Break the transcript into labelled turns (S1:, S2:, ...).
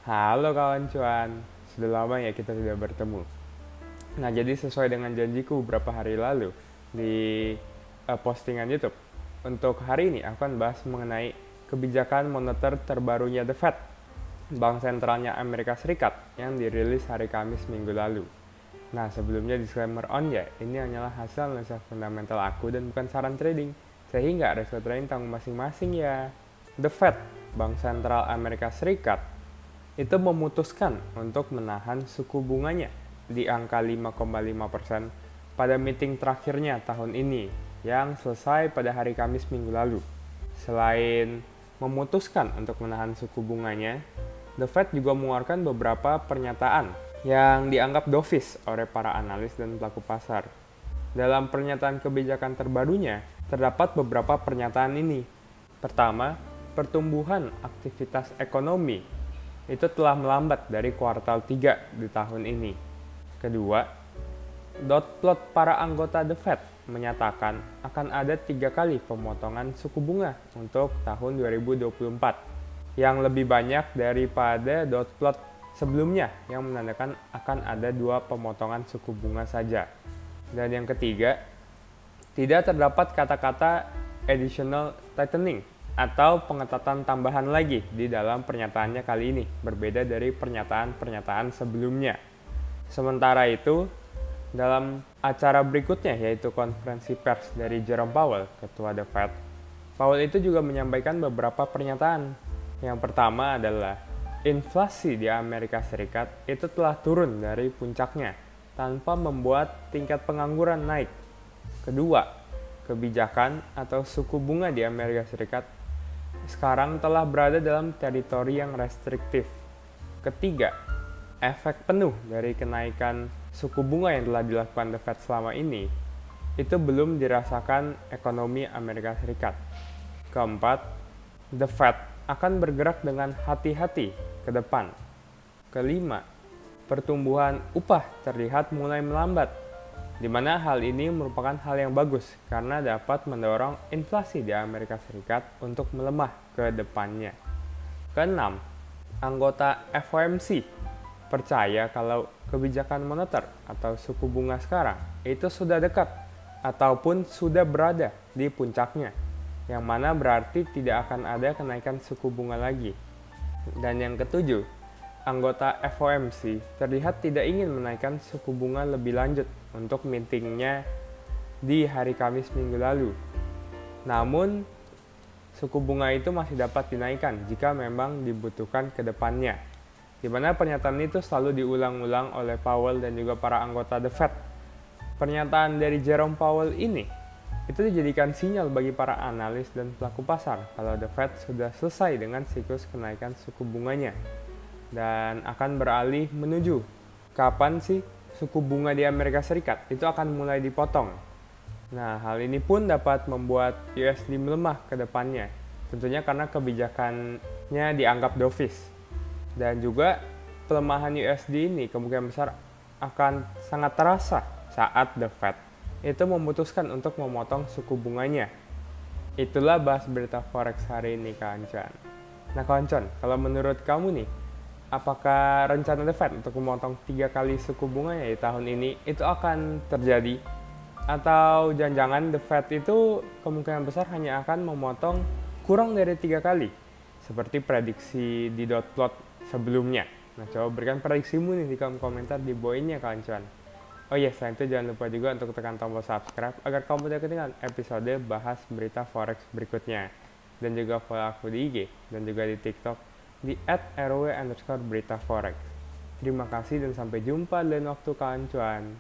S1: Halo kawan cuan, sudah lama ya kita tidak bertemu. Nah jadi sesuai dengan janjiku beberapa hari lalu di postingan YouTube, untuk hari ini aku akan bahas mengenai kebijakan moneter terbarunya The Fed, Bank Sentralnya Amerika Serikat yang dirilis hari Kamis minggu lalu. Nah sebelumnya disclaimer on ya, ini hanyalah hasil analisa fundamental aku dan bukan saran trading, sehingga resiko trading tanggung masing-masing ya. The Fed, Bank Sentral Amerika Serikat, itu memutuskan untuk menahan suku bunganya di angka 5,5% pada meeting terakhirnya tahun ini yang selesai pada hari Kamis minggu lalu. Selain memutuskan untuk menahan suku bunganya, The Fed juga mengeluarkan beberapa pernyataan yang dianggap dovish oleh para analis dan pelaku pasar. Dalam pernyataan kebijakan terbarunya, terdapat beberapa pernyataan ini. Pertama, pertumbuhan aktivitas ekonomi itu telah melambat dari kuartal 3 di tahun ini. Kedua, dot plot para anggota The Fed menyatakan akan ada 3 kali pemotongan suku bunga untuk tahun 2024, yang lebih banyak daripada dot plot sebelumnya yang menandakan akan ada 2 pemotongan suku bunga saja. Dan yang ketiga, tidak terdapat kata-kata additional tightening atau pengetatan tambahan lagi di dalam pernyataannya kali ini, berbeda dari pernyataan-pernyataan sebelumnya. Sementara itu, dalam acara berikutnya yaitu konferensi pers dari Jerome Powell, ketua The Fed, Powell itu juga menyampaikan beberapa pernyataan. Yang pertama adalah inflasi di Amerika Serikat itu telah turun dari puncaknya tanpa membuat tingkat pengangguran naik. Kedua, kebijakan atau suku bunga di Amerika Serikat sekarang telah berada dalam teritori yang restriktif. Ketiga, efek penuh dari kenaikan suku bunga yang telah dilakukan The Fed selama ini itu belum dirasakan ekonomi Amerika Serikat. Keempat, The Fed akan bergerak dengan hati-hati ke depan. Kelima, pertumbuhan upah terlihat mulai melambat, di mana hal ini merupakan hal yang bagus karena dapat mendorong inflasi di Amerika Serikat untuk melemah ke depannya. Keenam, anggota FOMC percaya kalau kebijakan moneter atau suku bunga sekarang itu sudah dekat ataupun sudah berada di puncaknya, yang mana berarti tidak akan ada kenaikan suku bunga lagi. Dan yang ketujuh, anggota FOMC terlihat tidak ingin menaikkan suku bunga lebih lanjut untuk meetingnya di hari Kamis minggu lalu. Namun, suku bunga itu masih dapat dinaikkan jika memang dibutuhkan ke depannya. Di mana pernyataan itu selalu diulang-ulang oleh Powell dan juga para anggota The Fed. Pernyataan dari Jerome Powell ini itu dijadikan sinyal bagi para analis dan pelaku pasar kalau The Fed sudah selesai dengan siklus kenaikan suku bunganya dan akan beralih menuju kapan sih suku bunga di Amerika Serikat itu akan mulai dipotong. Nah, hal ini pun dapat membuat USD melemah ke depannya, tentunya karena kebijakannya dianggap dovish. Dan juga pelemahan USD ini kemungkinan besar akan sangat terasa saat The Fed itu memutuskan untuk memotong suku bunganya. Itulah bahas berita forex hari ini kawan cuan. Nah kawan cuan, kalau menurut kamu nih, apakah rencana The Fed untuk memotong 3 kali suku bunganya di tahun ini itu akan terjadi? Atau jangan-jangan The Fed itu kemungkinan besar hanya akan memotong kurang dari 3 kali, seperti prediksi di dot plot sebelumnya. Nah coba berikan prediksimu nih di kolom komentar di bawah ini ya kawan cuan. Oh iya, selain itu jangan lupa juga untuk tekan tombol subscribe agar kamu tidak ketinggalan episode bahas berita forex berikutnya. Dan juga follow aku di IG dan juga di TikTok di @rw_beritaforex. Terima kasih dan sampai jumpa lain waktu kawan cuan.